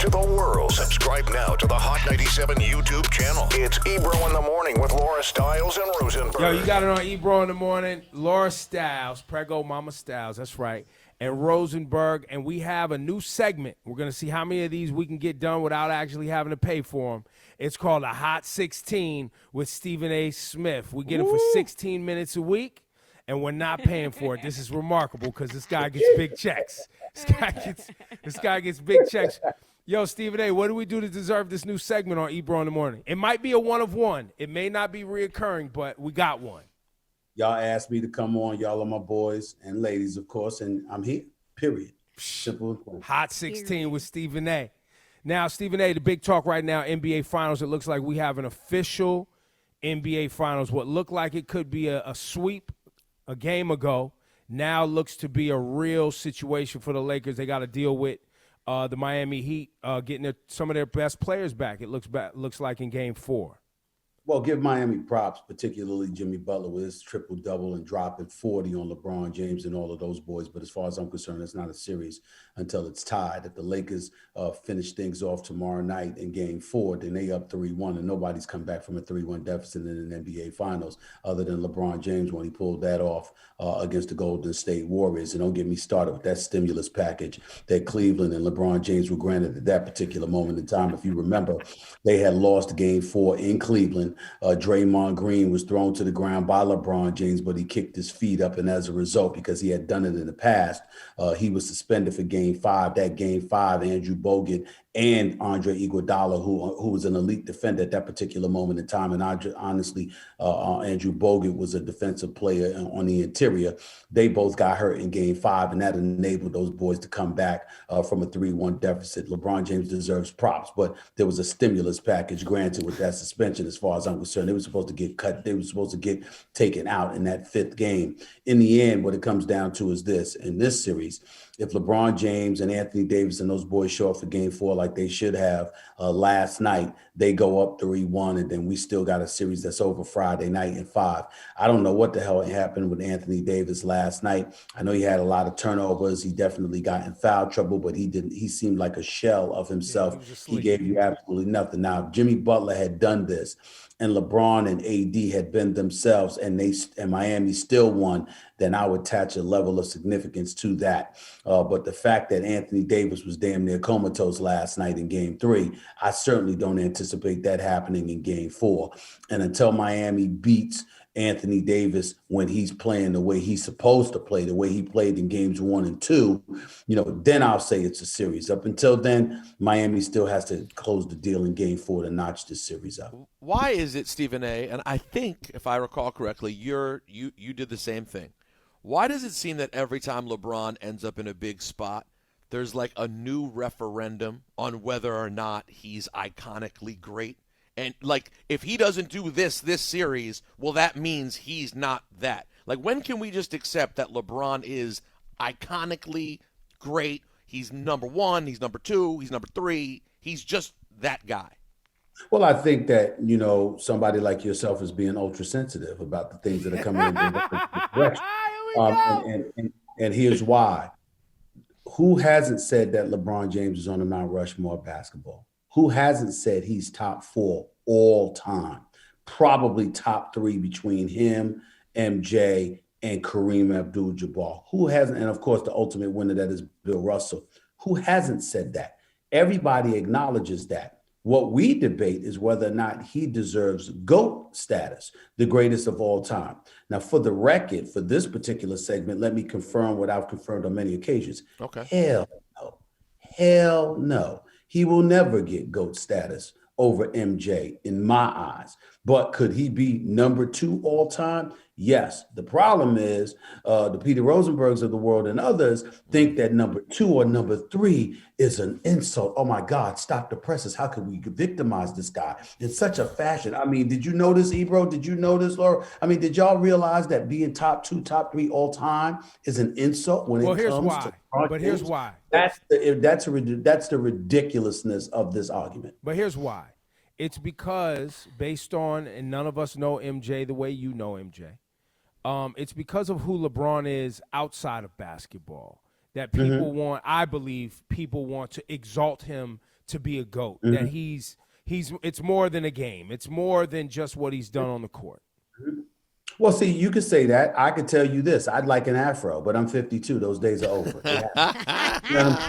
to the world. Subscribe now to the Hot 97 YouTube channel. It's Ebro in the Morning with Laura Stiles and Rosenberg. Yo, you got it on Ebro in the Morning. Laura Stiles, Prego Mama Stiles, that's right, and Rosenberg. And we have a new segment. We're going to see how many of these we can get done without actually having to pay for them. It's called a Hot 16 with Stephen A. Smith. We get him for 16 minutes a week, and we're not paying for it. This is remarkable because this guy gets big checks. This guy gets big checks. Yo, Stephen A., what do we do to deserve this new segment on Ebro in the Morning? It might be a one of one. It may not be reoccurring, but we got one. Y'all asked me to come on. Y'all are my boys and ladies, of course, and I'm here, period. Simple. Hot 16 with Stephen A. Now, Stephen A., the big talk right now, NBA Finals, it looks like we have an official NBA Finals. What looked like it could be a sweep a game ago now looks to be a real situation for the Lakers. They got to deal with the Miami Heat getting some of their best players back. It looks like in Game 4. Well, give Miami props, particularly Jimmy Butler with his triple-double and dropping 40 on LeBron James and all of those boys. But as far as I'm concerned, it's not a series until it's tied. If the Lakers finish things off tomorrow night in Game 4, then they up 3-1, and nobody's come back from a 3-1 deficit in an NBA Finals other than LeBron James when he pulled that off against the Golden State Warriors. And don't get me started with that stimulus package that Cleveland and LeBron James were granted at that particular moment in time. If you remember, they had lost Game 4 in Cleveland. Draymond Green was thrown to the ground by LeBron James, but he kicked his feet up, and as a result, because he had done it in the past, he was suspended for Game 5. That Game 5, Andrew Bogut and Andre Iguodala, who was an elite defender at that particular moment in time, and honestly, Andrew Bogut was a defensive player on the interior. They both got hurt in Game 5, and that enabled those boys to come back from a 3-1 deficit. LeBron James deserves props, but there was a stimulus package granted with that suspension as far as I'm concerned. They were supposed to get cut. They were supposed to get taken out in that 5th game. In the end, what it comes down to is this. In this series, if LeBron James and Anthony Davis and those boys show up for Game 4 like they should have last night, they go up 3-1, and then we still got a series that's over Friday night in 5. I don't know what the hell happened with Anthony Davis last night. I know he had a lot of turnovers. He definitely got in foul trouble, but he seemed like a shell of himself. He gave you absolutely nothing. Now, if Jimmy Butler had done this, and LeBron and AD had been themselves, and Miami still won, then I would attach a level of significance to that. But the fact that Anthony Davis was damn near comatose last night in Game 3, I certainly don't anticipate that happening in Game 4. And until Miami beats Anthony Davis when he's playing the way he's supposed to play, the way he played in Games 1 and 2, then I'll say it's a series. Up until then, Miami still has to close the deal in Game 4 to notch this series up. Why is it, Stephen A., and I think, if I recall correctly, you did the same thing. Why does it seem that every time LeBron ends up in a big spot, there's like a new referendum on whether or not he's iconically great? And, like, if he doesn't do this series, well, that means he's not that. Like, when can we just accept that LeBron is iconically great? He's number 1, he's number 2, he's number 3. He's just that guy. Well, I think that, somebody like yourself is being ultra sensitive about the things that are coming in the direction. And here's why. Who hasn't said that LeBron James is on the Mount Rushmore of basketball? Who hasn't said he's top 4 all time? Probably top 3 between him, MJ, and Kareem Abdul-Jabbar. Who hasn't? And of course, the ultimate winner, that is Bill Russell. Who hasn't said that? Everybody acknowledges that. What we debate is whether or not he deserves GOAT status, the greatest of all time. Now, for the record, for this particular segment, let me confirm what I've confirmed on many occasions. Okay. Hell no. Hell no. He will never get GOAT status over MJ in my eyes. But could he be number 2 all time? Yes. The problem is the Peter Rosenbergs of the world and others think that number 2 or number 3 is an insult. Oh my God, stop the presses. How could we victimize this guy in such a fashion? I mean, did you notice, Ebro? Did you notice, Laura? I mean, did y'all realize that being top 2, top 3 all time is an insult when it comes to But here's why. That's the ridiculousness of this argument. But here's why. It's because based on, and none of us know MJ the way you know MJ, it's because of who LeBron is outside of basketball that people want, I believe people want to exalt him to be a GOAT. That he's it's more than a game. It's more than just what he's done on the court. Well, see, you could say that. I could tell you this. I'd like an afro, but I'm 52. Those days are over. You know what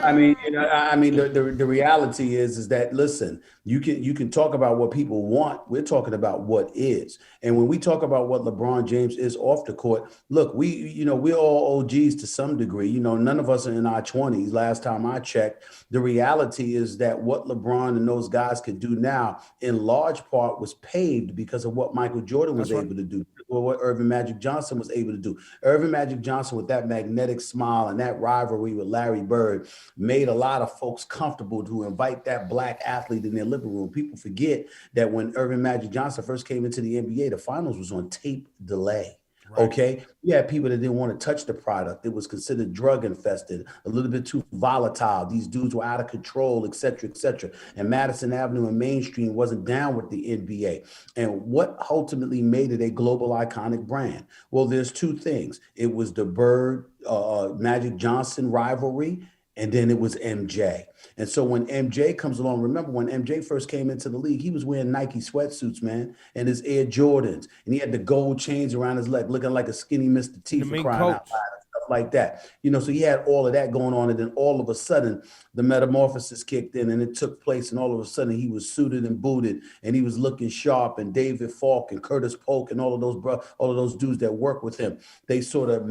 I'm saying? The reality is that, listen, you can talk about what people want. We're talking about what is. And when we talk about what LeBron James is off the court, look, we're all OGs to some degree. None of us are in our 20s. Last time I checked, the reality is that what LeBron and those guys could do now, in large part, was paved because of what Michael Jordan was able to do, or what Irvin Magic Johnson was able to do. Irvin Magic Johnson, with that magnetic smile and that rivalry with Larry Bird, made a lot of folks comfortable to invite that black athlete in their living room. People forget that when Irvin Magic Johnson first came into the NBA, the finals was on tape delay. Right. Okay. You had people that didn't want to touch the product. It was considered drug infested, a little bit too volatile. These dudes were out of control, et cetera, et cetera. And Madison Avenue and Mainstream wasn't down with the NBA. And what ultimately made it a global iconic brand? Well, there's two things. It was the Bird Magic Johnson rivalry, and then it was MJ. And so when MJ comes along, remember when MJ first came into the league, he was wearing Nike sweatsuits, man, and his Air Jordans. And he had the gold chains around his leg, looking like a skinny Mr. T, for crying out loud, and stuff like that. So he had all of that going on. And then all of a sudden, the metamorphosis kicked in and it took place. And all of a sudden, he was suited and booted and he was looking sharp. And David Falk and Curtis Polk and all of those dudes that work with him, they sort of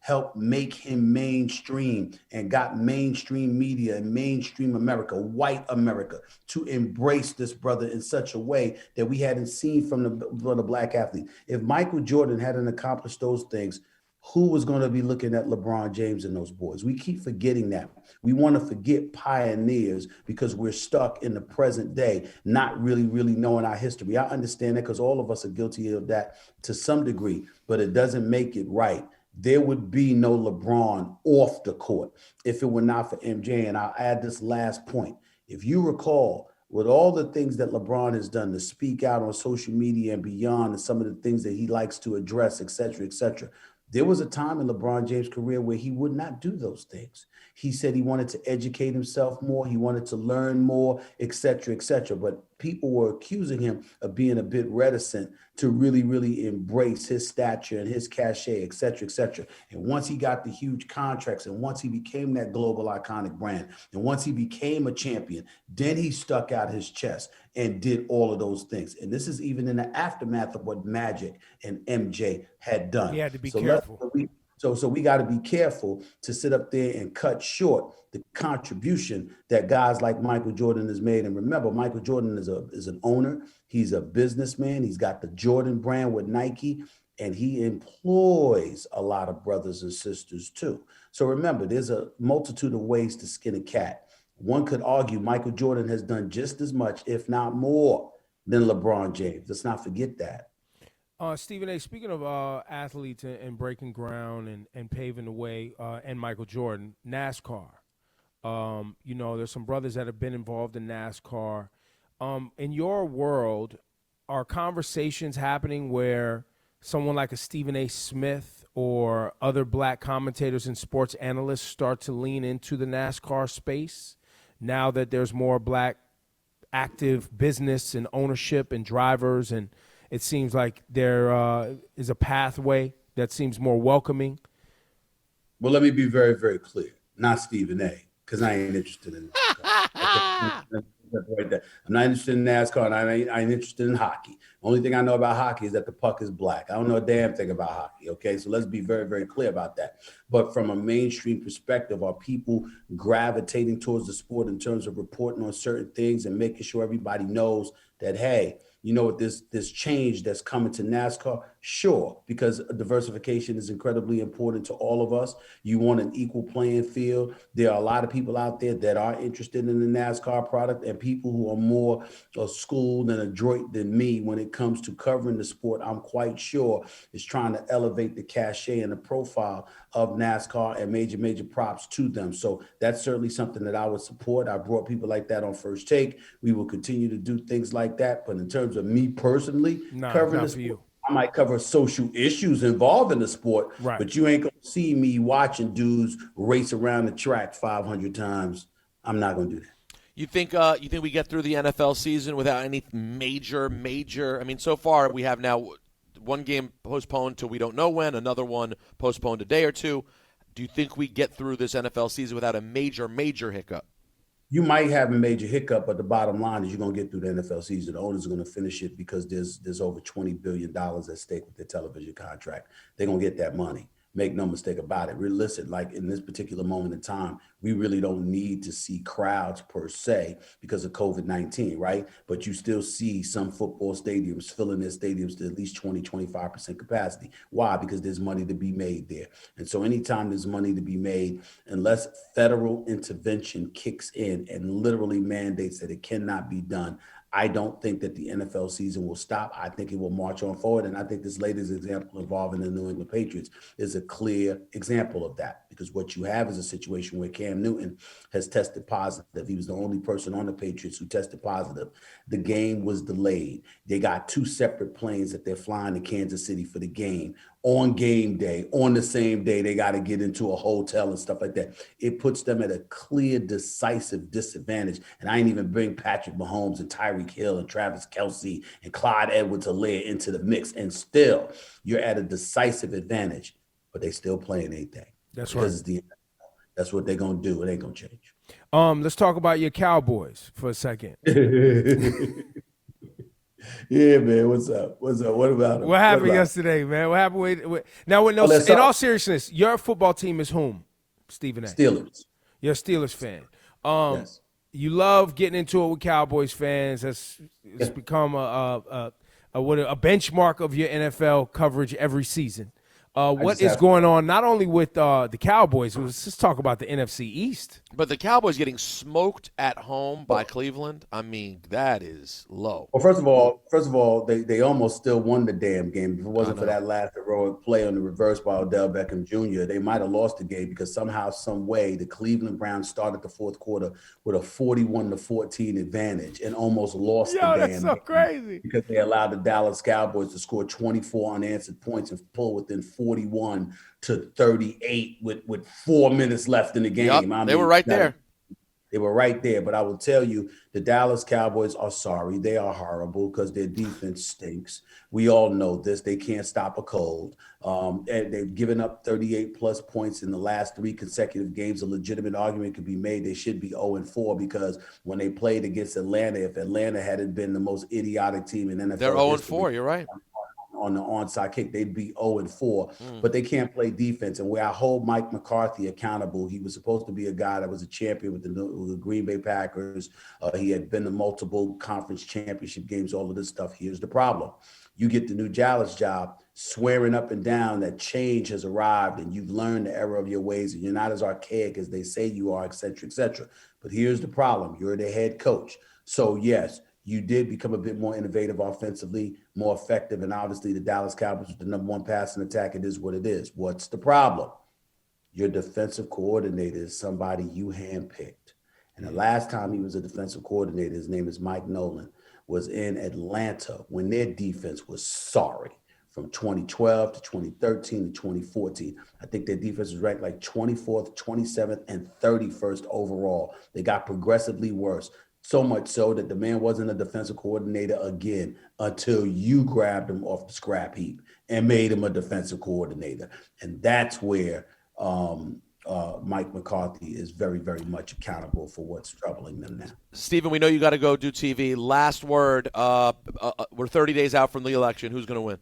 helped make him mainstream and got mainstream media and mainstream America, white America, to embrace this brother in such a way that we hadn't seen from the black athlete. If Michael Jordan hadn't accomplished those things, who was going to be looking at LeBron James and those boys? We keep forgetting that. We want to forget pioneers because we're stuck in the present day, not really knowing our history. I understand that because all of us are guilty of that to some degree, but it doesn't make it right. There would be no LeBron off the court if it were not for MJ. And I'll add this last point. If you recall, with all the things that LeBron has done to speak out on social media and beyond, and some of the things that he likes to address, et cetera, there was a time in LeBron James' career where he would not do those things. He said he wanted to educate himself more. He wanted to learn more, et cetera, but people were accusing him of being a bit reticent to really embrace his stature and his cachet, et cetera. And once he got the huge contracts and once he became that global iconic brand and once he became a champion, then he stuck out his chest and did all of those things. And this is even in the aftermath of what Magic and MJ had done. He had to be careful. So we got to be careful to sit up there and cut short the contribution that guys like Michael Jordan has made. And remember, Michael Jordan is an owner. He's a businessman. He's got the Jordan brand with Nike, and he employs a lot of brothers and sisters too. So remember, there's a multitude of ways to skin a cat. One could argue Michael Jordan has done just as much, if not more, than LeBron James. Let's not forget that. Stephen A., speaking of athletes and breaking ground and paving the way, and Michael Jordan, NASCAR. There's some brothers that have been involved in NASCAR. In your world, are conversations happening where someone like a Stephen A. Smith or other black commentators and sports analysts start to lean into the NASCAR space now that there's more black active business and ownership and drivers, and it seems like there is a pathway that seems more welcoming? Well, let me be very, very clear. Not Stephen A., because I ain't interested in that. I'm not interested in NASCAR, and I ain't interested in hockey. The only thing I know about hockey is that the puck is black. I don't know a damn thing about hockey, okay? So let's be very, very clear about that. But from a mainstream perspective, are people gravitating towards the sport in terms of reporting on certain things and making sure everybody knows that, hey, you know what, this change that's coming to NASCAR? Sure, because diversification is incredibly important to all of us. You want an equal playing field. There are a lot of people out there that are interested in the NASCAR product, and people who are more schooled and adroit than me when it comes to covering the sport, I'm quite sure, is trying to elevate the cachet and the profile of NASCAR, and major props to them. So that's certainly something that I would support. I brought people like that on First Take. We will continue to do things like that. But in terms of me personally covering the sport, I might cover social issues involved in the sport, right, but you ain't gonna see me watching dudes race around the track 500 times. I'm not gonna do that. You think we get through the NFL season without any major? I mean, so far we have now one game postponed till we don't know when, another one postponed a day or two. Do you think we get through this NFL season without a major hiccup? You might have a major hiccup, but the bottom line is you're going to get through the NFL season. The owners are going to finish it because there's over $20 billion at stake with their television contract. They're going to get that money. Make no mistake about it. Listen, like in this particular moment in time, we really don't need to see crowds per se because of COVID-19, right? But you still see some football stadiums filling their stadiums to at least 20-25% capacity. Why? Because there's money to be made there. And so anytime there's money to be made, unless federal intervention kicks in and literally mandates that it cannot be done, I don't think that the NFL season will stop. I think it will march on forward. And I think this latest example involving the New England Patriots is a clear example of that, because what you have is a situation where Cam Newton has tested positive. He was the only person on the Patriots who tested positive. The game was delayed. They got two separate planes that they're flying to Kansas City for the game. On game day, on the same day, they got to get into a hotel and stuff like that. It puts them at a clear, decisive disadvantage. And I ain't even bring Patrick Mahomes and Tyreek Hill and Travis Kelce and Clyde Edwards-Helaire into the mix. And still, you're at a decisive advantage. But they still playing, ain't they? That's because right. That's what they're going to do. It ain't going to change. Let's talk about your Cowboys for a second. Yeah, man. What's up? What about them? What happened yesterday, man? What happened with now? In all seriousness, your football team is whom? Stephen A. Steelers. You're a Steelers fan. Yes. You love getting into it with Cowboys fans. It's become a benchmark of your NFL coverage every season. What is going on not only with the Cowboys, let's just talk about the NFC East. But the Cowboys getting smoked at home by Cleveland, I mean, that is low. Well, first of all, they almost still won the damn game. If it wasn't for that last heroic play on the reverse by Odell Beckham Jr., they might have lost the game because somehow, some way, the Cleveland Browns started the fourth quarter with a 41-14 advantage and almost lost the damn game. That's so crazy. Because they allowed the Dallas Cowboys to score 24 unanswered points and pull within 41-38 with 4 minutes left in the game. Yep, they were right there. They were right there. But I will tell you, the Dallas Cowboys are sorry. They are horrible because their defense stinks. We all know this. They can't stop a cold. And they've given up 38-plus points in the last 3 consecutive games. A legitimate argument could be made they should be 0-4 because when they played against Atlanta, if Atlanta hadn't been the most idiotic team in NFL they're 0-4. You're right. On the onside kick, they'd be 0-4, but they can't play defense. And where I hold Mike McCarthy accountable, he was supposed to be a guy that was a champion with the Green Bay Packers. He had been to multiple conference championship games, all of this stuff. Here's the problem. You get the new Dallas job, swearing up and down that change has arrived and you've learned the error of your ways and you're not as archaic as they say you are, et cetera, et cetera. But here's the problem. You're the head coach. So, yes, you did become a bit more innovative offensively, more effective, and obviously the Dallas Cowboys with the #1 passing attack, it is what it is. What's the problem? Your defensive coordinator is somebody you handpicked. And the last time he was a defensive coordinator, his name is Mike Nolan, was in Atlanta when their defense was sorry. From 2012 to 2013 to 2014. I think their defense was ranked like 24th, 27th, and 31st overall. They got progressively worse. So much so that the man wasn't a defensive coordinator again until you grabbed him off the scrap heap and made him a defensive coordinator. And that's where Mike McCarthy is very, very much accountable for what's troubling them now. Stephen, we know you got to go do TV. Last word, we're 30 days out from the election. Who's going to win?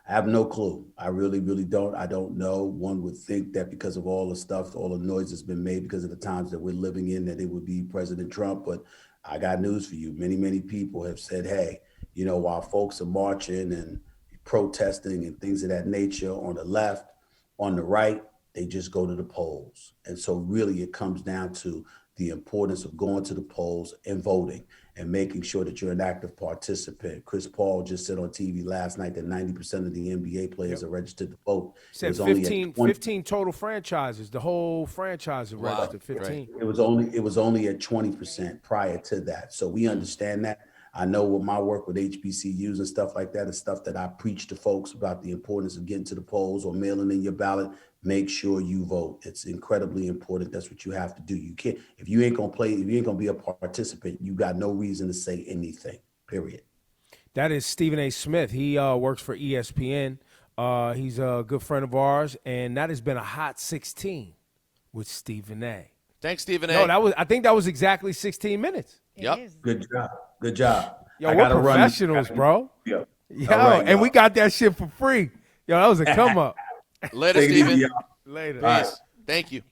I have no clue. I really, really don't. I don't know. One would think that because of all the stuff, all the noise that's been made because of the times that we're living in, that it would be President Trump. But I got news for you. Many, many people have said, hey, you know, while folks are marching and protesting and things of that nature on the left, on the right, they just go to the polls. And so really it comes down to the importance of going to the polls and voting and making sure that you're an active participant. Chris Paul just said on TV last night that 90% of the NBA players are registered to vote. Said 15 total franchises. The whole franchise is registered. 15. It was only at 20% prior to that. So we understand that. I know with my work with HBCUs and stuff like that is stuff that I preach to folks about the importance of getting to the polls or mailing in your ballot. Make sure you vote. It's incredibly important. That's what you have to do. You can't, if you ain't gonna play, if you ain't gonna be a participant, you got no reason to say anything, period. That is Stephen A. Smith. He works for ESPN. He's a good friend of ours, and that has been a hot 16 with Stephen A. Thanks, Stephen A. No, I think that was exactly 16 minutes. Yep. Good job. Good job. Yo, I we're gotta run. professionals, bro. Yo, Yo, all right, and we got that shit for free. Yo, that was a come up. Later, Take it easy, Stephen. y'all. Later. All right. Peace. Thank you.